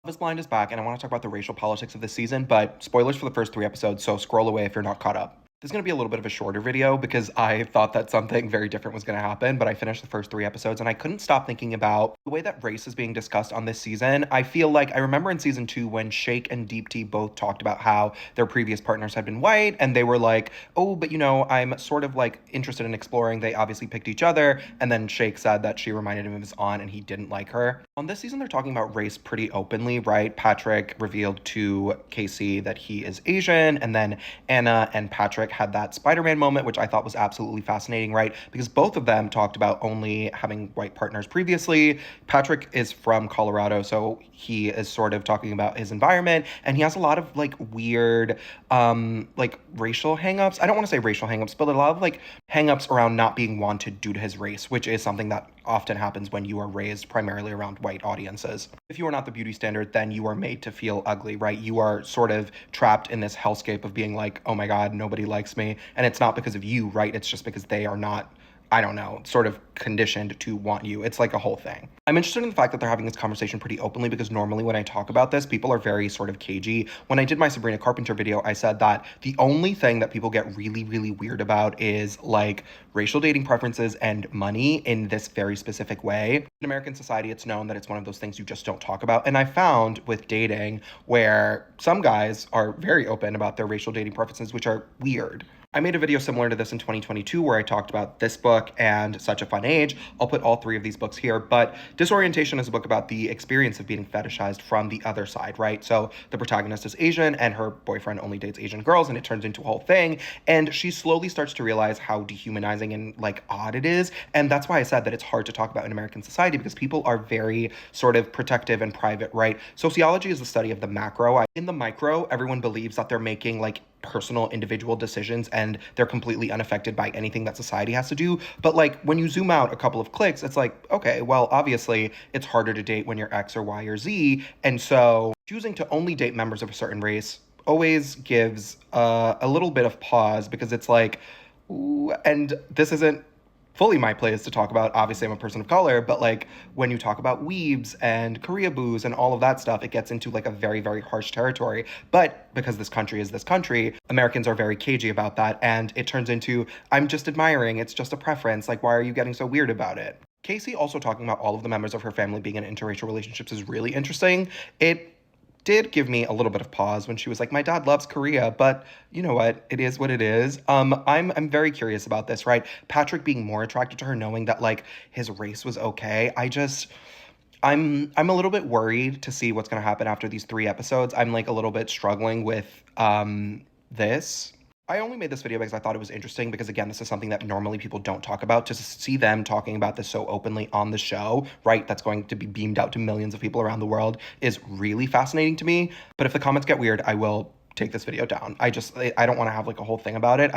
Love is Blind is back, and I want to talk about the racial politics of this season, but spoilers for the first 3 episodes, so scroll away if you're not caught up. This is going to be a little bit of a shorter video because I thought that something very different was going to happen, but I finished the first 3 episodes and I couldn't stop thinking about the way that race is being discussed on this season. I feel like I remember in season 2 when Shake and Deep T both talked about how their previous partners had been white, and they were like, oh, but I'm sort of like interested in exploring. They obviously picked each other, and then Shake said that she reminded him of his aunt and he didn't like her. On this season, they're talking about race pretty openly, right? Patrick revealed to Casey that he is Asian, and then Anna and Patrick had that Spider-Man moment, which I thought was absolutely fascinating, right? Because both of them talked about only having white partners previously. Patrick is from Colorado, so he is sort of talking about his environment, and he has a lot of like weird, like racial hangups. I don't want to say racial hangups, but a lot of like hangups around not being wanted due to his race, which is something that often happens when you are raised primarily around white audiences. If you are not the beauty standard, then you are made to feel ugly, right? You are sort of trapped in this hellscape of being like, oh my God, nobody likes me. And it's not because of you, right? It's just because they are not, I don't know, sort of conditioned to want you. It's like a whole thing. I'm interested in the fact that they're having this conversation pretty openly because normally when I talk about this, people are very sort of cagey. When I did my Sabrina Carpenter video, I said that the only thing that people get really, really weird about is like racial dating preferences and money in this very specific way. In American society, it's known that it's one of those things you just don't talk about. And I found with dating where some guys are very open about their racial dating preferences, which are weird. I made a video similar to this in 2022 where I talked about this book and Such a Fun Age. I'll put all three of these books here, but Disorientation is a book about the experience of being fetishized from the other side, right? So the protagonist is Asian and her boyfriend only dates Asian girls, and it turns into a whole thing. And she slowly starts to realize how dehumanizing and like odd it is. And that's why I said that it's hard to talk about in American society because people are very sort of protective and private, right? Sociology is the study of the macro. In the micro, everyone believes that they're making like personal individual decisions and they're completely unaffected by anything that society has to do. But like when you zoom out a couple of clicks, it's like, okay, well, obviously it's harder to date when you're X or Y or Z. And so choosing to only date members of a certain race always gives a little bit of pause because it's like, ooh, and this isn't fully my place to talk about. Obviously, I'm a person of color, but like when you talk about weebs and Koreaboos and all of that stuff, it gets into like a very, very harsh territory. But because this country is this country, Americans are very cagey about that. And it turns into, I'm just admiring, it's just a preference. Like, why are you getting so weird about it? Casey also talking about all of the members of her family being in interracial relationships is really interesting. It did give me a little bit of pause when she was like, "My dad loves Korea," but you know what? It is what it is. I'm very curious about this, right? Patrick being more attracted to her, knowing that like his race was okay. I'm a little bit worried to see what's gonna happen after these 3 episodes. I'm like a little bit struggling with this. I only made this video because I thought it was interesting because again, this is something that normally people don't talk about. To see them talking about this so openly on the show, right, that's going to be beamed out to millions of people around the world is really fascinating to me. But if the comments get weird, I will take this video down. I don't want to have like a whole thing about it.